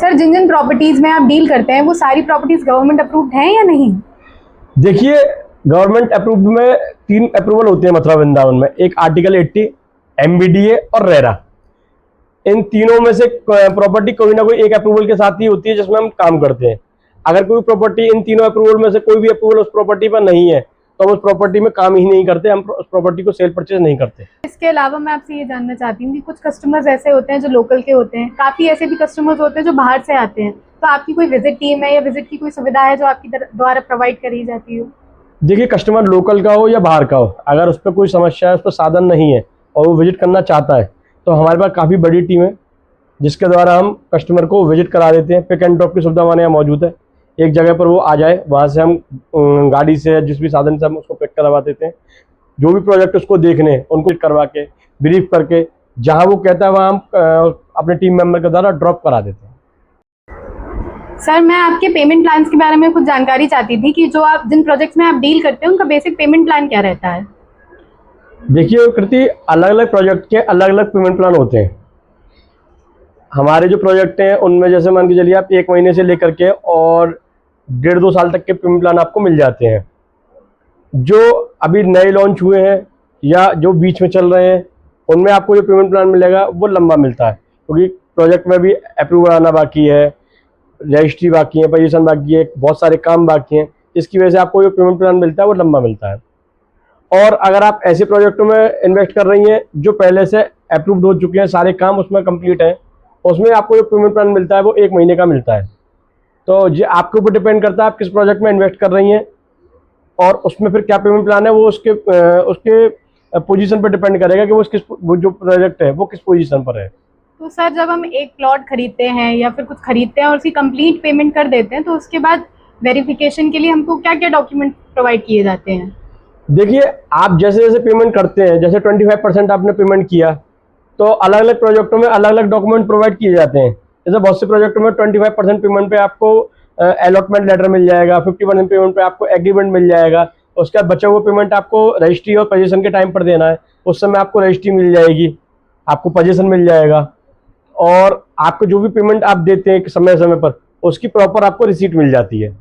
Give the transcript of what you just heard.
Sir, जिन जिन properties में आप deal करते हैं वो सारी प्रॉपर्टीज गवर्नमेंट अप्रूव्ड हैं या नहीं? देखिए, गवर्नमेंट अप्रूव्ड में 3 अप्रूवल होते हैं मथुरा वृंदावन में। एक आर्टिकल 80, MBDA और रेरा। इन तीनों में से प्रॉपर्टी कोई ना कोई एक अप्रूवल के साथ ही होती है जिसमें हम काम करते हैं। अगर कोई प्रॉपर्टी इन तीनों अप्रूवल में से कोई भी अप्रूवल उस प्रॉपर्टी पर नहीं है तो हम उस प्रॉपर्टी में काम ही नहीं करते, हम उस प्रॉपर्टी को सेल परचेज नहीं करते। इसके अलावा मैं आपसे ये जानना चाहती हूँ कि कुछ कस्टमर्स ऐसे होते हैं जो लोकल के होते हैं, काफी ऐसे भी कस्टमर्स होते हैं जो बाहर से आते हैं, तो आपकी कोई विजिट टीम है या विजिट की कोई सुविधा है जो आपकी द्वारा प्रोवाइड करी जाती हो? देखिए, कस्टमर लोकल का हो या बाहर का हो, अगर उस पर कोई समस्या है, उस पर साधन नहीं है और वो विजिट करना चाहता है तो हमारे पास काफ़ी बड़ी टीम है जिसके द्वारा हम कस्टमर को विजिट करा देते हैं। पिक एंड ड्रॉप की सुविधा हमारे यहाँ मौजूद है। एक जगह पर वो आ जाए, वहाँ से हम गाड़ी से जिस भी साधन से हम उसको पिक करवा देते हैं। जो भी प्रोजेक्ट उसको देखने उनको करवा के ब्रीफ करके जहाँ वो कहता है वहाँ हम अपने टीम मेंबर के द्वारा ड्रॉप करा देते हैं। सर, मैं आपके पेमेंट प्लान्स के बारे में कुछ जानकारी चाहती थी कि जो आप जिन प्रोजेक्ट्स में आप डील करते हैं उनका बेसिक पेमेंट प्लान क्या रहता है? देखिए कृति, अलग अलग प्रोजेक्ट के अलग अलग पेमेंट प्लान होते हैं। हमारे जो प्रोजेक्ट हैं उनमें जैसे मान के चलिए आप 1 महीने से लेकर के और 1.5-2 साल तक के पेमेंट प्लान आपको मिल जाते हैं। जो अभी नए लॉन्च हुए हैं या जो बीच में चल रहे हैं उनमें आपको जो पेमेंट प्लान मिलेगा वो लंबा मिलता है, क्योंकि प्रोजेक्ट में भी अप्रूवल आना बाकी है, रजिस्ट्री बाकी है, पोजीशन बाकी है, बहुत सारे काम बाकी हैं। इसकी वजह से आपको जो पेमेंट प्लान मिलता है वो लंबा मिलता है। और अगर आप ऐसे प्रोजेक्टों में इन्वेस्ट कर रही हैं जो पहले से अप्रूव्ड हो चुके हैं, सारे काम उसमें कंप्लीट हैं, उसमें आपको जो पेमेंट प्लान मिलता है वो 1 महीने का मिलता है। तो ये आपके ऊपर डिपेंड करता है आप किस प्रोजेक्ट में इन्वेस्ट कर रही हैं और उसमें फिर क्या पेमेंट प्लान है, वो उसके पोजीशन पर डिपेंड करेगा कि वो जो प्रोजेक्ट है वो किस पोजीशन पर है। तो सर, जब हम एक प्लॉट खरीदते हैं या फिर कुछ खरीदते हैं और उसकी कंप्लीट पेमेंट कर देते हैं तो उसके बाद वेरिफिकेशन के लिए हमको क्या क्या डॉक्यूमेंट प्रोवाइड किए जाते हैं? देखिए, आप जैसे जैसे पेमेंट करते हैं, जैसे 25% आपने पेमेंट किया तो अलग अलग प्रोजेक्टों में अलग अलग डॉक्यूमेंट प्रोवाइड किए जाते हैं। जैसे बहुत से प्रोजेक्टों में 25% पेमेंट पे आपको अलॉटमेंट लेटर मिल जाएगा, 50% पेमेंट पे आपको एग्रीमेंट मिल जाएगा, उसके बाद बचा हुआ पेमेंट आपको रजिस्ट्री और पोजीशन के टाइम पर देना है। उस समय आपको रजिस्ट्री मिल जाएगी, आपको पोजीशन मिल जाएगा और आपको जो भी पेमेंट आप देते हैं समय समय पर उसकी प्रॉपर आपको रिसीट मिल जाती है।